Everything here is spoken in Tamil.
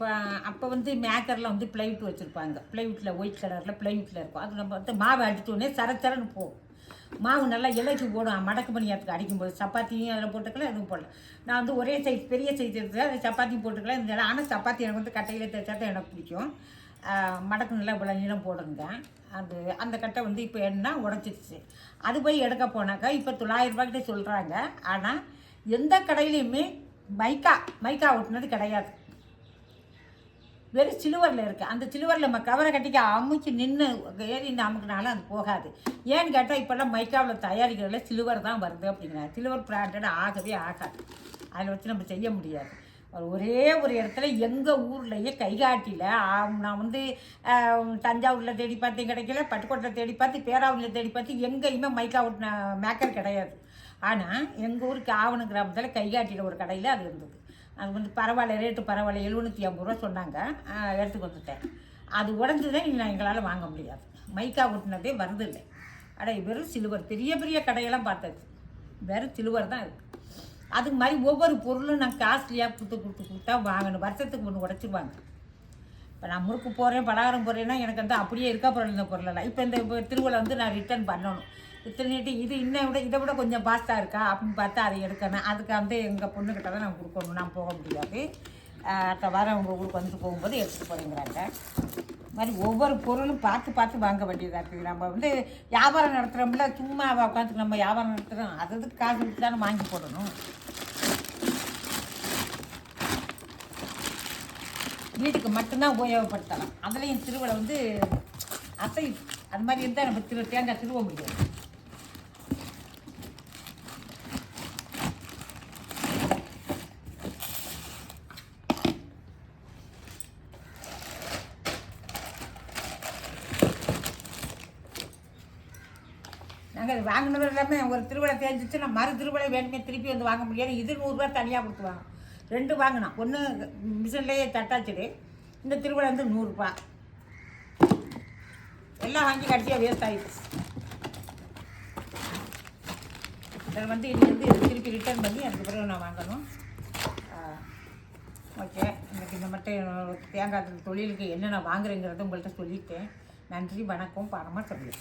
இப்போ அப்போ வந்து மேக்கரில் வந்து ப்ளைவுட் வச்சுருப்பாங்க. ப்ளைவுட்டில் ஒயிட் கலரில் ப்ளைவுட்டில் இருக்கும். அது நம்ம வந்து மாவை அடித்தோடனே சரச்சரன்னு போகும். மாவு நல்லா இலைக்கு போடும். மடக்கு பணியாரத்துக்கு அடிக்கும்போது சப்பாத்தியும் அதில் போட்டுக்கலாம், எதுவும் போடல. நான் வந்து ஒரே சைஸ் பெரிய சைஸ் எடுத்து அது சப்பாத்தியும் போட்டுக்கலாம் இந்த. ஆனால் சப்பாத்தி எனக்கு வந்து கட்டையில் தைச்சா தான் எனக்கு பிடிக்கும். மடக்கு நல்லா இவ்வளோ நீளம் போடுங்க. அது அந்த கட்டை வந்து இப்போ என்ன உடச்சிருச்சு. அது போய் எடுக்க போனாக்கா இப்போ 900 ரூபாய்க்கிட்ட சொல்கிறாங்க. ஆனால் எந்த கடையிலையுமே மைக்கா ஒட்டினது கிடையாது. வெறும் சிலுவரில் இருக்குது. அந்த சிலுவரில் நம்ம கவரை கட்டிக்க அமுக்கி நின்று ஏறி அமுக்குனாலும் அது போகாது. ஏன்னு கேட்டால் இப்போல்லாம் மைக்காவில் தயாரிக்கிறதுல சிலுவர் தான் வருது அப்படிங்கிறாங்க. சிலுவர் பிராண்டட் ஆகவே ஆகாது. அதில் வச்சு நம்ம செய்ய முடியாது. ஒரே ஒரு இடத்துல எங்கள் ஊர்லேயே கைகாட்டியில் நான் வந்து தஞ்சாவூரில் தேடி பார்த்து கிடைக்கல, பட்டுக்கோட்டையில் தேடி பார்த்து, பேராவூரில் தேடி பார்த்து எங்கேயுமே மைக்கா ஒட்டின மேக்கர் கிடையாது. ஆனால் எங்கள் ஊருக்கு ஆவணம் கிராமத்தில் கைகாட்டியில் ஒரு கடையில் அது இருந்தது. அது வந்து பரவாயில்ல, ரேட்டு பரவாயில்ல, 750 ரூபா சொன்னாங்க. எடுத்துக்கு வந்துட்டேன். அது உடஞ்சதே நான் எங்களால் வாங்க முடியாது. மைக்கா ஒட்டினதே வருது இல்லை. வெறும் சிலுவர். பெரிய பெரிய கடையெல்லாம் பார்த்தது வெறும் சிலுவர் தான் இருக்குது. அதுக்கு மாதிரி ஒவ்வொரு பொருளும் நான் காஸ்ட்லியாக கொடுத்தா வாங்கணும். வருஷத்துக்கு ஒன்று உடச்சிருவாங்க. இப்போ நான் முறுக்கு போகிறேன், பலகாரம் போகிறேன்னா எனக்கு வந்து அப்படியே இருக்கா பொருள் இந்த பொருளெல்லாம். இப்போ இந்த திருவிழா வந்து நான் ரிட்டர்ன் பண்ணணும். இத்தனைட்டு இது இதை விட கொஞ்சம் பாஸ்ட்டாக இருக்கா அப்படின்னு பார்த்தா அதை எடுக்கணும். அதுக்கு வந்து எங்கள் பொண்ணுக்கிட்ட தான் நான் கொடுக்கணும். நான் போக முடியாது. அடுத்த வாரம் உங்கள் ஊருக்கு வந்துட்டு போகும்போது எடுத்துகிட்டு போகிறேங்கிறாங்க. இது மாதிரி ஒவ்வொரு பொருளும் பார்த்து வாங்க வேண்டியதாக இருக்குது. நம்ம வந்து வியாபாரம் நடத்துகிறோம்ல, சும்மா உட்காந்துக்கு நம்ம வியாபாரம் நடத்துகிறோம். அதுக்கு காசு கொடுத்து தானே வாங்கி போடணும். வீட்டுக்கு மட்டும்தான் உபயோகப்படுத்தலாம். அதுலேயும் திருவிழா வந்து அது மாதிரி இருந்தால் நம்ம தேங்காய் திருவ முடியாது. நாங்கள் வாங்கினது எல்லாமே ஒரு திருவிழா தேஞ்சிச்சு. நான் மறு திருவிழா வேணுமே திருப்பி வந்து வாங்க முடியாது. இது 100 ரூபா தனியாக கொடுத்துவாங்க. 2 வாங்கினோம். ஒன்று மிஷின்லேயே தட்டாச்சுடு. இந்த திருவிழா வந்து 100 ரூபா. எல்லாம் வாங்கி கடைசியாக வேஸ்ட் ஆகிடுச்சு. இதில் வந்து இது வந்து திருப்பி ரிட்டர்ன் பண்ணி அதுக்கு பிறகு நான் வாங்கணும். ஓகே, எனக்கு இந்த மட்டும் தேங்காய் தொழிலுக்கு என்னென்ன வாங்குறேங்கிறத உங்கள்கிட்ட சொல்லிட்டேன். நன்றி, வணக்கம், பணமாக சொல்லுங்கள்.